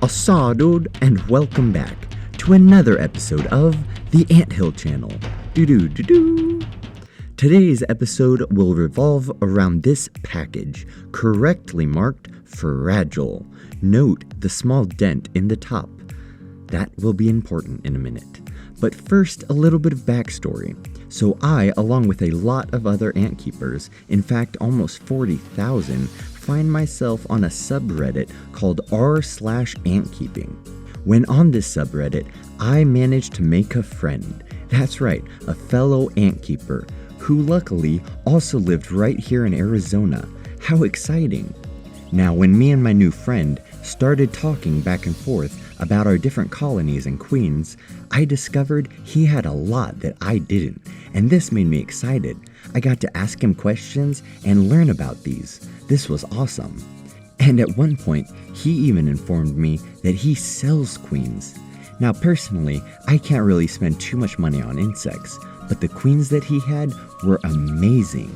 Asa dude, and welcome back to another episode of the Anthill channel. Doo-doo-doo-doo. Today's episode will revolve around this package, correctly marked fragile. Note the small dent in the top. That will be important in a minute. But first, a little bit of backstory. So I, along with a lot of other ant keepers, in fact almost 40,000, find myself on a subreddit called r/antkeeping. When on this subreddit, I managed to make a friend. That's right, a fellow ant keeper, who luckily also lived right here in Arizona. How exciting! Now, when me and my new friend started talking back and forth about our different colonies and queens, I discovered he had a lot that I didn't, and this made me excited. I got to ask him questions and learn about these. This was awesome. And at one point, he even informed me that he sells queens. Now personally, I can't really spend too much money on insects, but the queens that he had were amazing.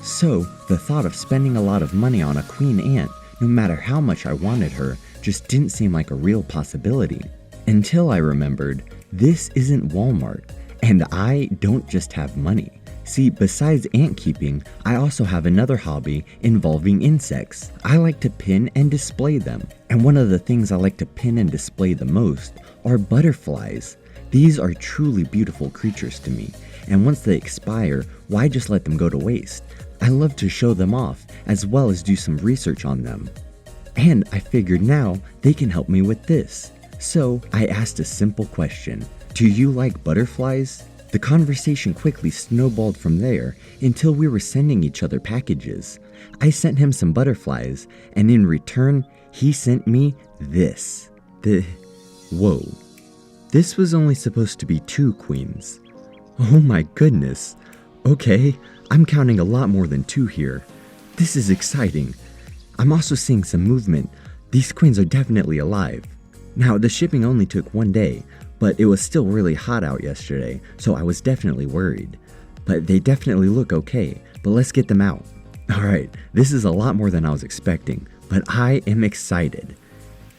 So, the thought of spending a lot of money on a queen ant, no matter how much I wanted her, just didn't seem like a real possibility. Until I remembered, this isn't Walmart, and I don't just have money. See, besides ant keeping, I also have another hobby involving insects. I like to pin and display them, and one of the things I like to pin and display the most are butterflies. These are truly beautiful creatures to me, and once they expire, why just let them go to waste? I love to show them off, as well as do some research on them. And I figured now they can help me with this. So I asked a simple question. Do you like butterflies? The conversation quickly snowballed from there until we were sending each other packages. I sent him some butterflies, and in return, he sent me this. Whoa. This was only supposed to be 2 queens. Oh my goodness. Okay, I'm counting a lot more than 2 here. This is exciting. I'm also seeing some movement. These queens are definitely alive. Now, the shipping only took 1 day, but it was still really hot out yesterday, so I was definitely worried. But they definitely look okay, but let's get them out. Alright, this is a lot more than I was expecting, but I am excited.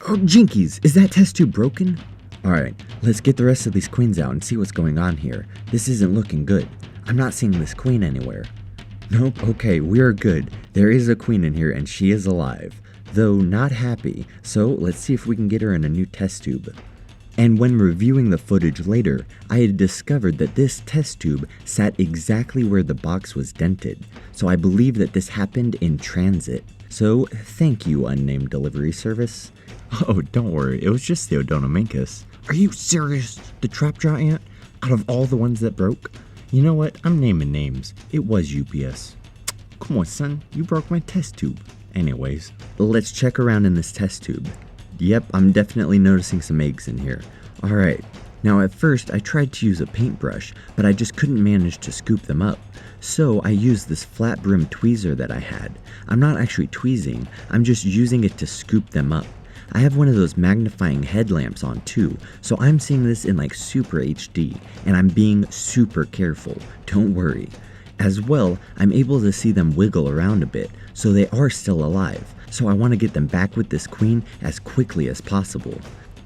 Oh, jinkies, is that test tube broken? Alright, let's get the rest of these queens out and see what's going on here. This isn't looking good. I'm not seeing this queen anywhere. Nope, okay, we are good. There is a queen in here and she is alive, though not happy, so let's see if we can get her in a new test tube. And when reviewing the footage later, I had discovered that this test tube sat exactly where the box was dented, so I believe that this happened in transit. So, thank you, unnamed delivery service. Oh, don't worry, it was just the odontomachus. Are you serious? The trapjaw ant? Out of all the ones that broke? You know what? I'm naming names. It was UPS. Come on, son. You broke my test tube. Anyways, let's check around in this test tube. Yep, I'm definitely noticing some eggs in here. Alright. Now at first, I tried to use a paintbrush, but I just couldn't manage to scoop them up. So I used this flat brim tweezer that I had. I'm not actually tweezing, I'm just using it to scoop them up. I have one of those magnifying headlamps on too, so I'm seeing this in like super HD, and I'm being super careful, don't worry. As well, I'm able to see them wiggle around a bit, so they are still alive, so I want to get them back with this queen as quickly as possible.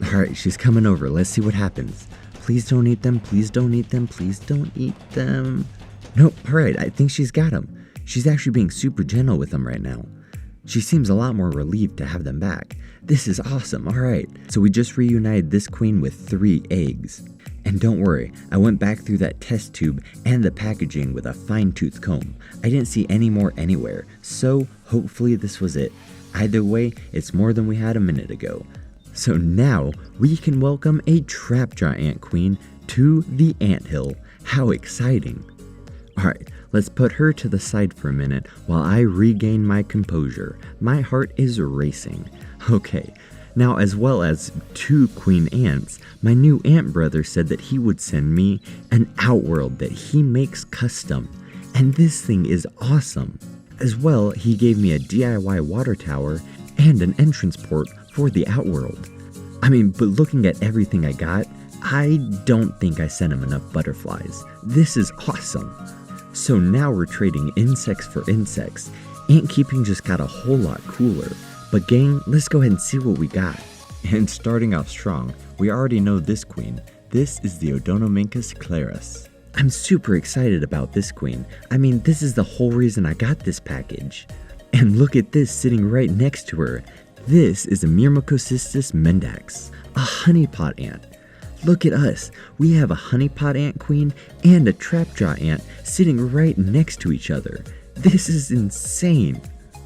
Alright, she's coming over, let's see what happens. Please don't eat them, please don't eat them, please don't eat them. Nope, alright, I think she's got them. She's actually being super gentle with them right now. She seems a lot more relieved to have them back. This is awesome, alright. So we just reunited this queen with 3 eggs. And don't worry, I went back through that test tube and the packaging with a fine-tooth comb. I didn't see any more anywhere, so hopefully this was it. Either way, it's more than we had a minute ago. So now, we can welcome a trapjaw ant queen to the anthill. How exciting. Alright, let's put her to the side for a minute while I regain my composure. My heart is racing. Okay, now as well as 2 queen ants, my new ant brother said that he would send me an outworld that he makes custom. And this thing is awesome. As well, he gave me a DIY water tower and an entrance port for the outworld. I mean, but looking at everything I got, I don't think I sent him enough butterflies. This is awesome. So now we're trading insects for insects. Ant keeping just got a whole lot cooler. But gang, let's go ahead and see what we got. And starting off strong, we already know this queen. This is the odontomachus clarus. I'm super excited about this queen. I mean, this is the whole reason I got this package. And look at this sitting right next to her. This is a myrmecocystus mendax, a honeypot ant. Look at us. We have a honeypot ant queen and a trapjaw ant sitting right next to each other. This is insane.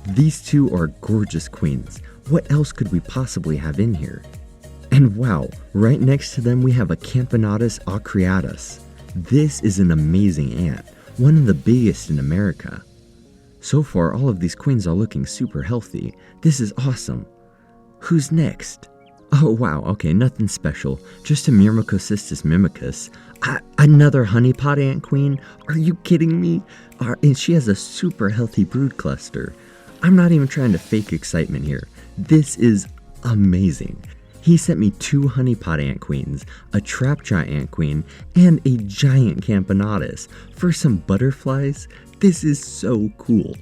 These two are gorgeous queens. What else could we possibly have in here? And wow, right next to them we have a camponotus ocreatus. This is an amazing ant, one of the biggest in America. So far, all of these queens are looking super healthy. This is awesome. Who's next? Oh wow, okay, nothing special. Just a myrmecocystus mimicus. Another honeypot ant queen? Are you kidding me? And she has a super healthy brood cluster. I'm not even trying to fake excitement here. This is amazing. He sent me 2 honeypot ant queens, a trapjaw ant queen, and a giant camponotus. For some butterflies, this is so cool.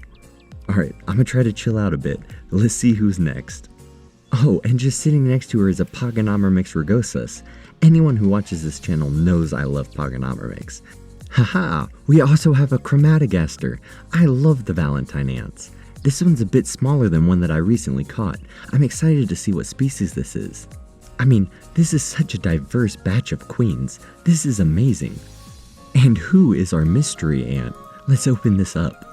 Alright, I'm gonna try to chill out a bit. Let's see who's next. Oh, and just sitting next to her is a pogonomyrmex rugosus. Anyone who watches this channel knows I love pogonomyrmex. Haha, we also have a crematogaster. I love the Valentine ants. This one's a bit smaller than one that I recently caught. I'm excited to see what species this is. I mean, this is such a diverse batch of queens. This is amazing. And who is our mystery ant? Let's open this up.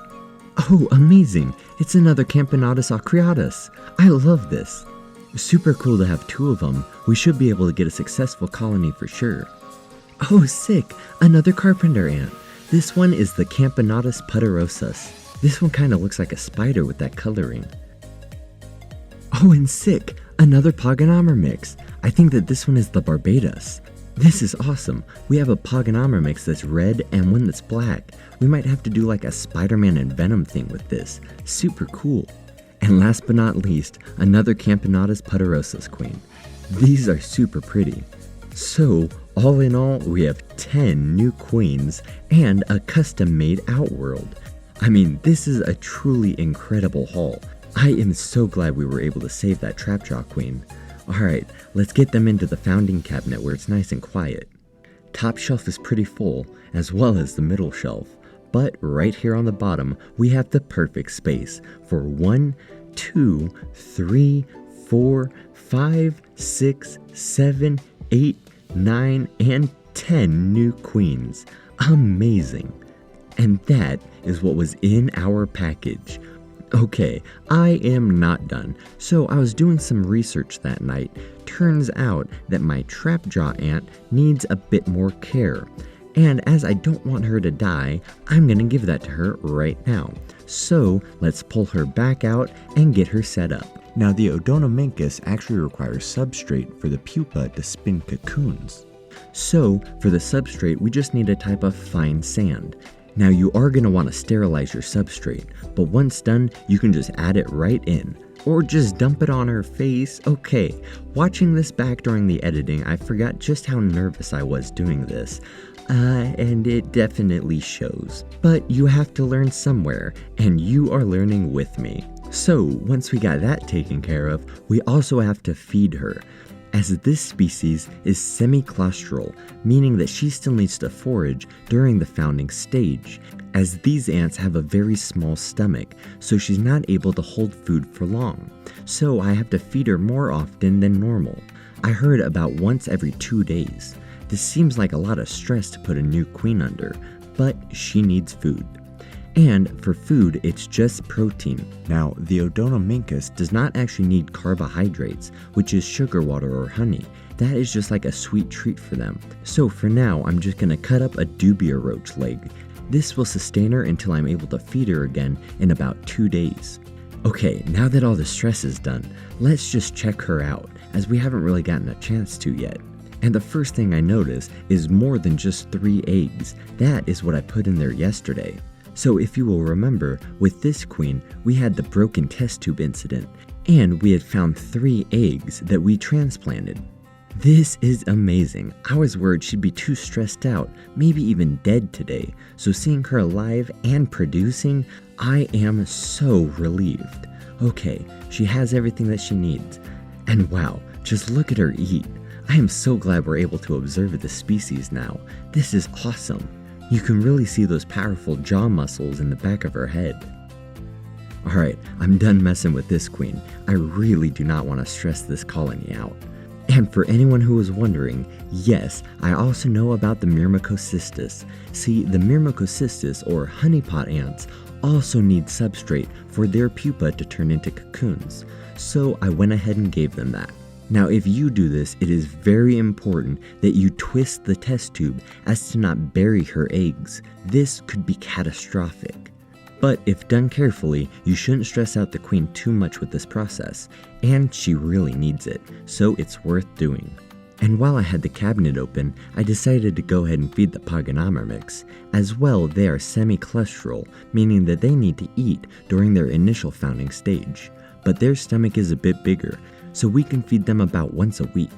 Oh, amazing! It's another camponotus ocreatus. I love this. Super cool to have 2 of them. We should be able to get a successful colony for sure. Oh, sick! Another carpenter ant. This one is the camponotus pudorosus. This one kind of looks like a spider with that coloring. Oh, and sick! Another pogonomyrmex. I think that this one is the barbatus. This is awesome. We have a pogonomyrmex that's red and one that's black. We might have to do like a Spider-Man and Venom thing with this. Super cool. And last but not least, another camponotus pudorosus queen. These are super pretty. So, all in all, we have 10 new queens and a custom-made outworld. I mean, this is a truly incredible haul. I am so glad we were able to save that trapjaw queen. Alright, let's get them into the founding cabinet where it's nice and quiet. Top shelf is pretty full, as well as the middle shelf. But right here on the bottom, we have the perfect space for 1, 2, 3, 4, 5, 6, 7, 8, 9, and 10 new queens. Amazing. And that is what was in our package. Okay, I am not done. So I was doing some research that night. Turns out that my trapjaw ant needs a bit more care. And as I don't want her to die, I'm gonna give that to her right now. So let's pull her back out and get her set up. Now the odontomachus actually requires substrate for the pupa to spin cocoons. So for the substrate, we just need a type of fine sand. Now you are going to want to sterilize your substrate, but once done, you can just add it right in. Or just dump it on her face. Okay, watching this back during the editing, I forgot just how nervous I was doing this. And it definitely shows. But you have to learn somewhere, and you are learning with me. So once we got that taken care of, we also have to feed her. As this species is semi-claustral, meaning that she still needs to forage during the founding stage, as these ants have a very small stomach, so she's not able to hold food for long. So I have to feed her more often than normal. I heard about once every 2 days. This seems like a lot of stress to put a new queen under, but she needs food. And for food, it's just protein. Now, the odontomachus does not actually need carbohydrates, which is sugar water or honey. That is just like a sweet treat for them. So for now, I'm just gonna cut up a dubia roach leg. This will sustain her until I'm able to feed her again in about 2 days. Okay, now that all the stress is done, let's just check her out, as we haven't really gotten a chance to yet. And the first thing I notice is more than just 3 eggs. That is what I put in there yesterday. So if you will remember, with this queen, we had the broken test tube incident, and we had found 3 eggs that we transplanted. This is amazing. I was worried she'd be too stressed out, maybe even dead today, so seeing her alive and producing, I am so relieved. Okay, she has everything that she needs. And wow, Just look at her eat. I am so glad we're able to observe this species now. This is awesome. You can really see those powerful jaw muscles in the back of her head. Alright, I'm done messing with this queen. I really do not want to stress this colony out. And for anyone who was wondering, yes, I also know about the myrmecocystus. See, the myrmecocystus, or honeypot ants, also need substrate for their pupa to turn into cocoons. So I went ahead and gave them that. Now if you do this, it is very important that you twist the test tube as to not bury her eggs. This could be catastrophic. But if done carefully, you shouldn't stress out the queen too much with this process, and she really needs it, so it's worth doing. And while I had the cabinet open, I decided to go ahead and feed the pogonomyrmex. As well, they are semi-clustral, meaning that they need to eat during their initial founding stage. But their stomach is a bit bigger, so we can feed them about once a week.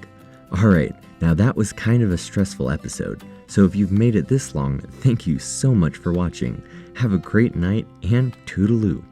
Alright, now that was kind of a stressful episode, so if you've made it this long, thank you so much for watching. Have a great night, and toodaloo.